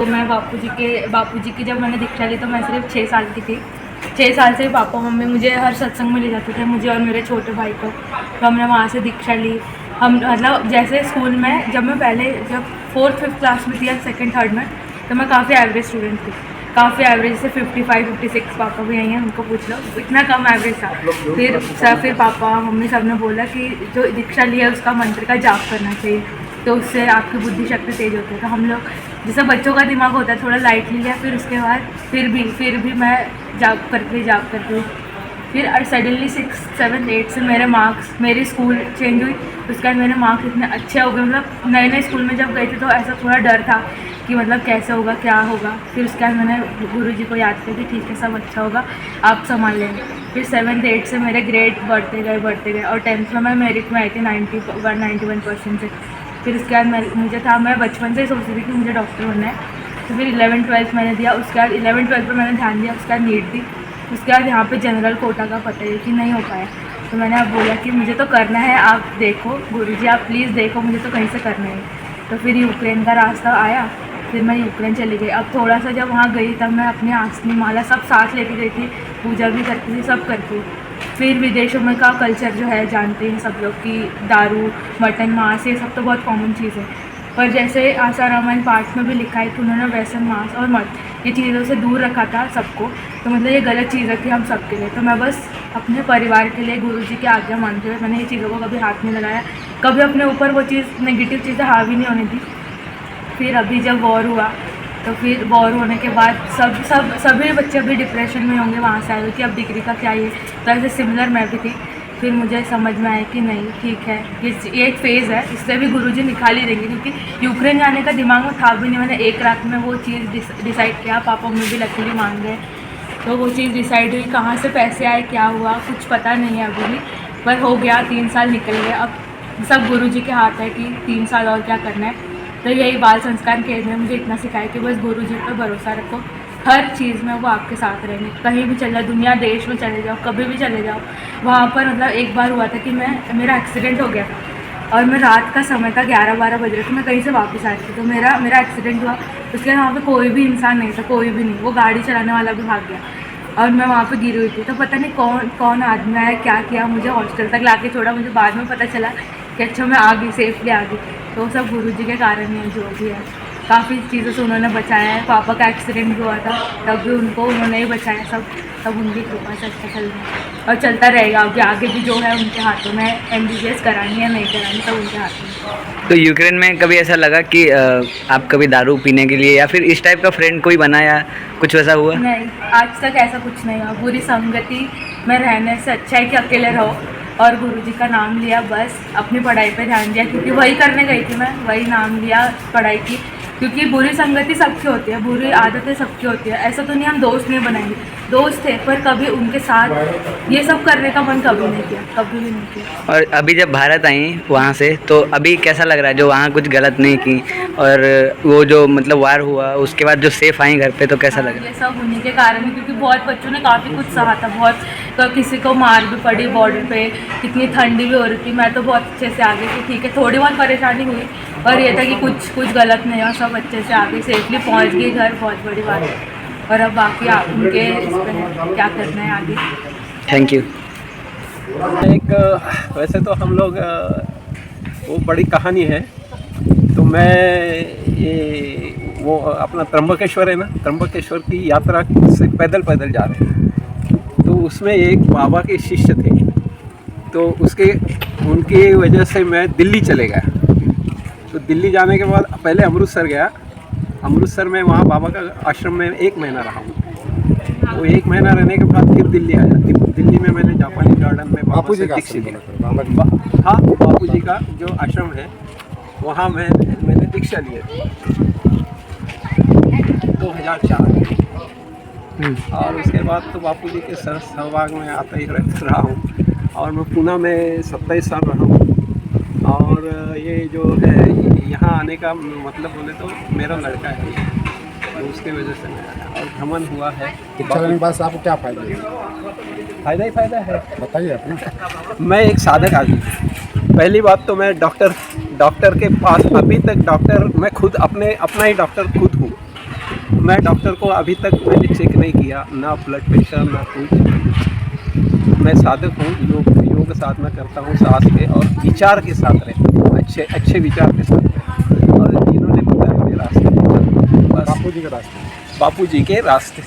तो मैं बापूजी की जब मैंने दीक्षा ली तो मैं सिर्फ 6 साल की थी। 6 साल से पापा मम्मी मुझे हर सत्संग में ले जाते थे, मुझे और मेरे छोटे भाई को। तो हमने वहाँ से दीक्षा ली। हम मतलब जैसे स्कूल में जब 4th-5th क्लास में थी या 2nd 3rd में, तो मैं काफ़ी एवरेज स्टूडेंट थी। काफ़ी एवरेज से 55-56, पापा भी आई हैं उनको पूछ लो, इतना कम एवरेज था। फिर पापा मम्मी सब ने बोला कि जो दीक्षा लिया है उसका मंत्र का जाप करना चाहिए, तो उससे आपकी बुद्धि शक्ति तेज होती है। तो हम लोग जैसे बच्चों का दिमाग होता है थोड़ा लाइटली लिया। फिर उसके बाद फिर भी मैं जाप करती फिर सडनली 6th 7th 8th से मेरी स्कूल चेंज हुई। उसके बाद मेरे मार्क्स इतने अच्छे हो गए। मतलब नए स्कूल में जब गई थी तो ऐसा थोड़ा डर था कि मतलब कैसे होगा, क्या होगा। फिर उसके बाद मैंने गुरुजी को याद किया कि ठीक है, सब अच्छा होगा, आप संभाल लेंगे। फिर 7th 8th से मेरे ग्रेड बढ़ते गए और 10th में मैं मेरिट में आई थी 91% से। फिर उसके बाद मैं बचपन से ही सोचती थी कि मुझे डॉक्टर बनना है। तो फिर 11th 12th मैंने दिया। उसके बाद 11th 12th पर मैंने ध्यान दिया। उसके बाद नीट दी। उसके बाद यहाँ पे जनरल कोटा का पता है कि नहीं हो पाया। तो मैंने अब बोला कि मुझे तो करना है, आप देखो गुरुजी, आप प्लीज़ देखो, मुझे तो कहीं से करना है। तो फिर यूक्रेन का रास्ता आया। फिर मैं यूक्रेन चली गई। अब थोड़ा सा जब वहाँ गई तब मैं अपनी आसनी माला सब साथ लेके गई थी, पूजा भी करती थी, सब करती हूँ। फिर विदेशों में का कल्चर जो है जानते हैं सब लोग कि दारू, मटन, मांस, ये सब तो बहुत कॉमन चीज़ है। पर जैसे आशा रामायण पाठ में भी लिखा है कि उन्होंने वैसन, मांस और मद ये चीज़ों से दूर रखा था सबको। तो मतलब ये गलत चीज़ है कि हम सबके लिए। तो मैं बस अपने परिवार के लिए गुरुजी की आज्ञा मानते हुए मैंने ये चीज़ों को कभी हाथ नहीं लगाया, कभी अपने ऊपर वो चीज़ नेगेटिव चीज़ें हावी नहीं होने दी। फिर अभी जब वॉर हुआ तो फिर वॉर होने के बाद सभी बच्चे अभी डिप्रेशन में होंगे, वहाँ से आए कि अब डिग्री का क्या ये। तो ऐसे सिमिलर मैं भी थी। फिर मुझे समझ में आया कि नहीं, ठीक है, ये एक फ़ेज़ है, इससे भी गुरुजी निकाल ही देंगे। क्योंकि यूक्रेन जाने का दिमाग में था भी नहीं। मैंने एक रात में वो चीज़ डिसाइड किया। पापा मम्मी भी लकीली मान गए। तो वो चीज़ डिसाइड हुई। कहाँ से पैसे आए, क्या हुआ, कुछ पता नहीं है अभी भी, पर हो गया। 3 साल निकल गए। अब सब गुरुजी के हाथ है कि 3 साल और क्या करना है। तो यही बाल संस्कार केंद्र ने मुझे इतना सिखाया कि बस गुरुजी पर भरोसा रखो, हर चीज़ में वो आपके साथ रहेंगे। कहीं भी चले जाओ, दुनिया देश में चले जाओ, कभी भी चले जाओ, वहाँ पर मतलब एक बार हुआ था कि मेरा एक्सीडेंट हो गया था और मैं रात का समय था, 11-12 बज रहे थे, मैं कहीं से वापस आ रही थी। तो मेरा एक्सीडेंट हुआ। उसके बाद वहाँ पे कोई भी इंसान नहीं था, कोई भी नहीं। वो गाड़ी चलाने वाला भी भाग गया और मैं वहाँ पे गिरी हुई थी। तो पता नहीं कौन आदमी आया, क्या किया, मुझे हॉस्टल तक ला के छोड़ा। मुझे बाद में पता चला कि अच्छा मैं आ गई, सेफली आ गई। तो सब गुरुजी के कारण है, जो भी है। काफ़ी चीज़ों से उन्होंने बचाया है। पापा का एक्सीडेंट भी हुआ था तब भी उन्होंने ही बचाया। सब उनकी कृपा से अच्छा चल रहा है और चलता रहेगा। आगे भी जो है उनके हाथों में। MBBS करानी है नहीं करानी, सब उनके हाथों में। तो यूक्रेन में कभी ऐसा लगा कि आप कभी दारू पीने के लिए या फिर इस टाइप का फ्रेंड कोई बना या कुछ वैसा हुआ? नहीं, आज तक ऐसा कुछ नहीं हुआ। बुरी संगति में रहने से अच्छा है कि अकेले रहो। और गुरुजी का नाम लिया, बस अपनी पढ़ाई पे ध्यान दिया, क्योंकि वही करने गई थी मैं, वही नाम लिया, पढ़ाई की। क्योंकि बुरी संगति सबकी होती है, बुरी आदतें सबकी होती है। ऐसा तो नहीं हम दोस्त नहीं बनाएंगे, दोस्त थे, पर कभी उनके साथ ये सब करने का मन कभी नहीं किया, कभी भी नहीं किया। और अभी जब भारत आई वहाँ से, तो अभी कैसा लग रहा है जो वहाँ कुछ गलत नहीं की, और वो जो मतलब वार हुआ उसके बाद जो सेफ आई घर पे, तो कैसा लग रहा है? ये सब उन्हीं के कारण है, क्योंकि बहुत बच्चों ने काफ़ी कुछ सहा था। बहुत तो किसी को मार भी पड़ी बॉर्डर पे, कितनी ठंडी भी हो रही थी। मैं तो बहुत अच्छे से आ गई थी, ठीक है, थोड़ी बहुत परेशानी हुई, पर ये था कि कुछ गलत नहीं हुआ, सब अच्छे से आ गई, सेफली पहुँच गई घर, बहुत बड़ी बात है। और अब बाकी आप उनके इस पर है, क्या करना है आगे। Thank you. वैसे तो हम लोग वो बड़ी कहानी है। तो मैं वो अपना त्र्यंबकेश्वर है ना, त्र्यंबकेश्वर की यात्रा से पैदल जा रहे हैं। तो उसमें एक बाबा के शिष्य थे, तो उनकी वजह से मैं दिल्ली चले गया। तो दिल्ली जाने के बाद पहले अमृतसर गया। अमृतसर में वहाँ बाबा का आश्रम में 1 महीना रहा हूँ। तो 1 महीना रहने के बाद फिर दिल्ली आया। दिल्ली में मैंने जापानी गार्डन में बाबा से दीक्षित लिया। हाँ, बापू जी का जो आश्रम है वहाँ मैंने दीक्षा ली थी 2004 में। और उसके बाद तो बापू जी के सहभाग में आता ही रहा हूँ। और मैं पुणे में 27 साल रहा हूँ। और ये जो है यहाँ आने का मतलब बोले तो मेरा लड़का है, और उसके वजह से मैं आया और भ्रमण हुआ है। दीक्षा लेने के बाद आपको क्या फ़ायदा है? फ़ायदा ही फ़ायदा है। बताइए अपना। मैं एक साधक आदमी हूँ। पहली बात तो मैं डॉक्टर के पास अभी तक मैं खुद अपना ही डॉक्टर खुद हूँ। मैं डॉक्टर को अभी तक मैंने चेक नहीं किया, ना ब्लड प्रेशर ना कुछ। मैं साधक हूँ, योग साधना करता हूँ, सांस के और विचार के साथ रहता हूँ, अच्छे विचार के साथ रहता हूँ। और इन्होंने बताया हुए रास्ते पे चलता हूँ, बापू जी के रास्ते बापू जी के रास्ते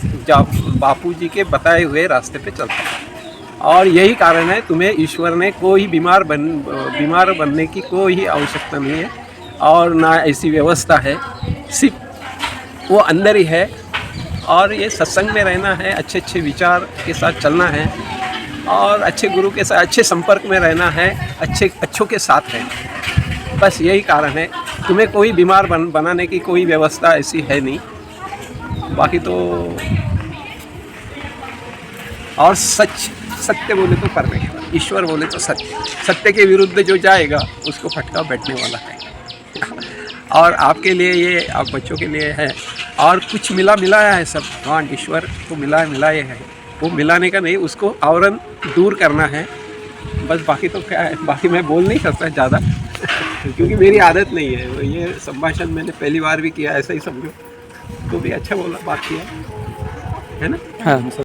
बापू जी के बताए हुए रास्ते पे चलता हूँ। और यही कारण है, तुम्हें ईश्वर ने कोई बीमार बनने की कोई आवश्यकता नहीं है और ना ऐसी व्यवस्था है, सिर्फ वो अंदर ही है। और ये सत्संग में रहना है, अच्छे विचार के साथ चलना है और अच्छे गुरु के साथ अच्छे संपर्क में रहना है, अच्छों के साथ रहना, बस यही कारण है। तुम्हें कोई बीमार बनाने की कोई व्यवस्था ऐसी है नहीं। बाकी तो और सत्य बोले तो परमेश्वर, ईश्वर बोले तो सत्य के विरुद्ध जो जाएगा उसको फटका बैठने वाला है। और आपके लिए ये, आप बच्चों के लिए है, और कुछ मिलाया है, सब भगवान ईश्वर को मिलाए है। वो मिलाने का नहीं, उसको आवरण दूर करना है बस। बाकी तो क्या है, बाकी मैं बोल नहीं सकता ज़्यादा क्योंकि मेरी आदत नहीं है। ये संभाषण मैंने पहली बार भी किया, ऐसा ही समझो, तो भी अच्छा बोला, बात किया है ना। हाँ।